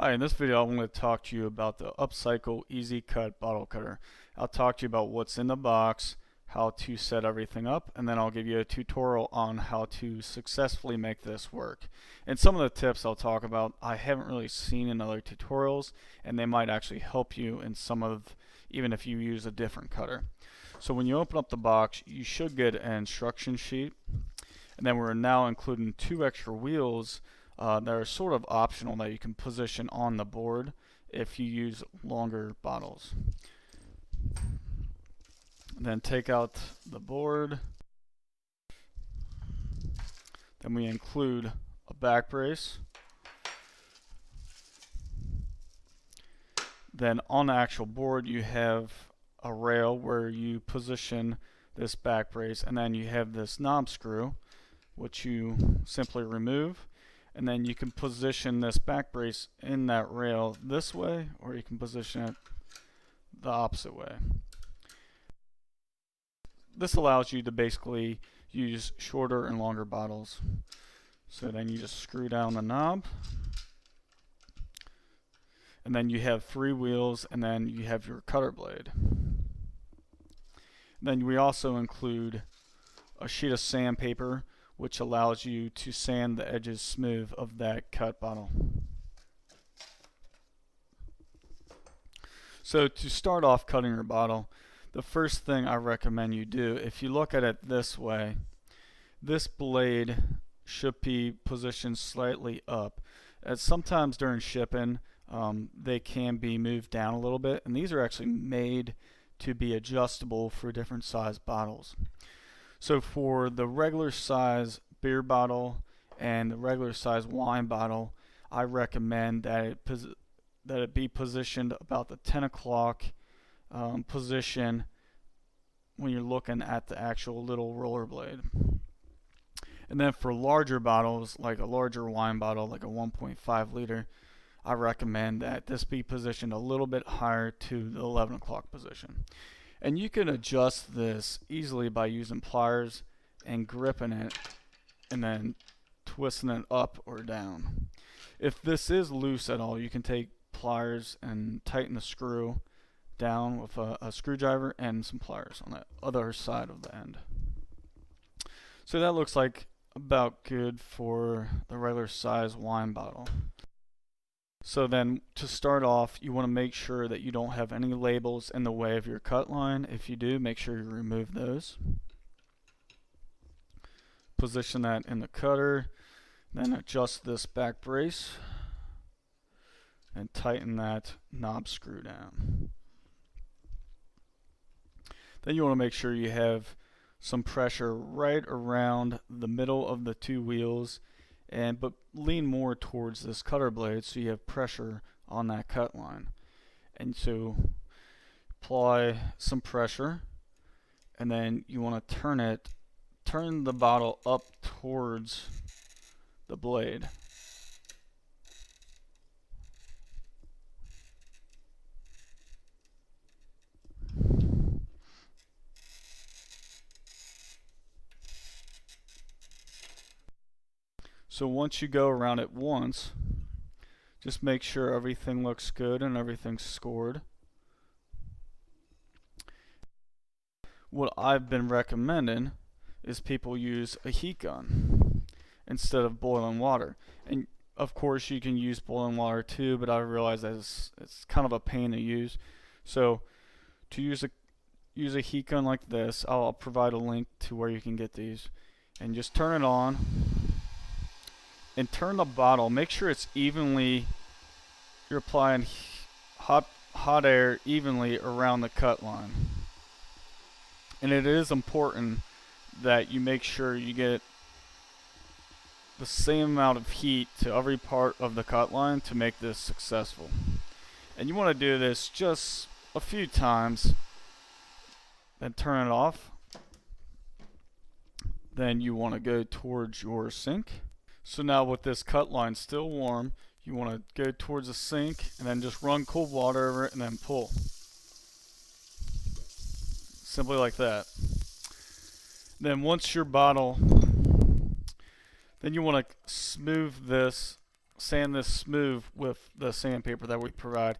Hi, in this video I want to talk to you about the Upcycle Easy Cut Bottle Cutter. I'll talk to you about what's in the box, how to set everything up, and then I'll give you a tutorial on how to successfully make this work. And some of the tips I'll talk about I haven't really seen in other tutorials, and they might actually help you in some of, even if you use a different cutter. So when you open up the box, you should get an instruction sheet, and then we're now including 2 extra wheels that are sort of optional that you can position on the board if you use longer bottles. And then take out the board. Then we include a back brace. Then on the actual board you have a rail where you position this back brace, and then you have this knob screw which you simply remove. And then you can position this back brace in that rail this way, or you can position it the opposite way. This allows you to basically use shorter and longer bottles. So then you just screw down the knob, and then you have 3 wheels, and then you have your cutter blade. Then we also include a sheet of sandpaper, which allows you to sand the edges smooth of that cut bottle. So to start off cutting your bottle, the first thing I recommend you do, if you look at it this way, this blade should be positioned slightly up. As sometimes during shipping, they can be moved down a little bit, and these are actually made to be adjustable for different size bottles. So for the regular size beer bottle and the regular size wine bottle, I recommend that it be positioned about the 10 o'clock position when you're looking at the actual little roller blade. And then for larger bottles, like a larger wine bottle, like a 1.5 liter, I recommend that this be positioned a little bit higher to the 11 o'clock position. And you can adjust this easily by using pliers and gripping it and then twisting it up or down. If this is loose at all, you can take pliers and tighten the screw down with a screwdriver and some pliers on the other side of the end. So that looks like about good for the regular size wine bottle. So then to start off, you want to make sure that you don't have any labels in the way of your cut line. If you do, make sure you remove those. Position that in the cutter, then adjust this back brace and tighten that knob screw down. Then you want to make sure you have some pressure right around the middle of the 2 wheels, but lean more towards this cutter blade so you have pressure on that cut line. And so apply some pressure, and then you want to turn the bottle up towards the blade. So once you go around it once, just make sure everything looks good and everything's scored. What I've been recommending is people use a heat gun instead of boiling water. And of course you can use boiling water too, but I realize that it's kind of a pain to use. So to use a heat gun like this, I'll provide a link to where you can get these. And just turn it on and turn the bottle. Make sure it's evenly, you're applying hot air evenly around the cut line. And it is important that you make sure you get the same amount of heat to every part of the cut line to make this successful. And you want to do this just a few times, then turn it off. Then you want to go towards your sink. So now with this cut line still warm, you want to go towards the sink and then just run cold water over it and then pull. Simply like that. Then once your bottle, then you want to smooth this sand this smooth with the sandpaper that we provide.